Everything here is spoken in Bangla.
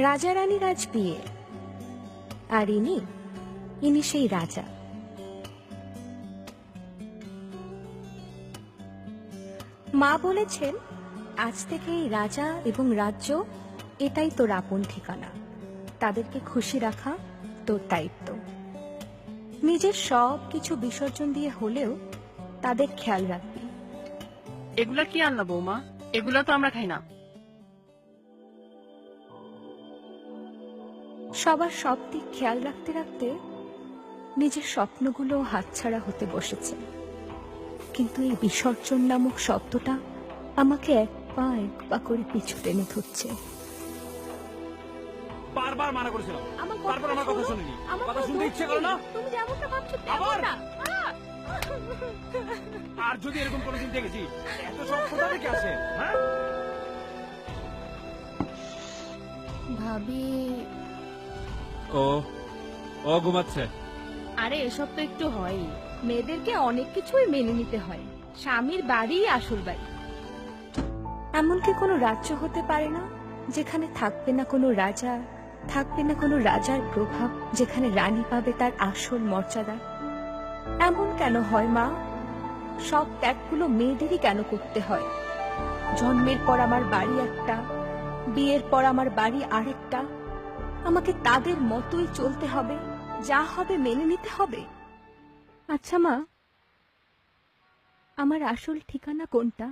রাজা রানীর আজ বিয়ে, আর ইনি সেই রাজা। মা বলেছেন আজ থেকে এই রাজা এবং রাজ্য এটাই তোর আপন ঠিকানা, তাদেরকে খুশি রাখা তোর দায়িত্ব। নিজের সব কিছু বিসর্জন দিয়ে হলেও তাদের খেয়াল রাখবি। এগুলা কি আনলা বৌমা? এগুলা তো আমরা খাই না। সবার সব দিক খেয়াল রাখতে রাখতে নিজের স্বপ্নগুলো হাতছাড়া হতে বসেছে। কিন্তু এই বিসর্জন নামক শব্দটা আমাকে এক পা করে পিছু টেনে ধরছে। বারবার মানা করেছিলাম, তারপর আমার কথা শুনিনি। কথা শুনতে ইচ্ছে করে না? তুমি যেমনটা ভাবছো আবার? তেমন না। আর যদি এরকম কোনোদিন দেখেছি, এত সব কোথা থেকে আসে? হ্যাঁ, ভাবি ও ও ঘুমাচ্ছে। আরে এসব তো একটু হয়ই, মেয়েদেরকে অনেক কিছুই মেনে নিতে হয়। স্বামীর বাড়ি আসল বাড়ি। এমন কি কোনো রাজ্য হতে পারে না যেখানে থাকবে না কোনো রাজা, থাকবে না কোনো রাজার প্রভাব, যেখানে রানী পাবে তার আসল মর্যাদা? এমন কেন হয় মা? সব ত্যাগগুলো মেয়েদেরই কেন করতে হয়? জন্মের পর আমার বাড়ি একটা, বিয়ের পর আমার বাড়ি আরেকটা, আমাকে তাদের মতোই চলতে হবে, যা হবে মেনে নিতে হবে। আচ্ছা মা, আমার আসল ঠিকানা কোনটা?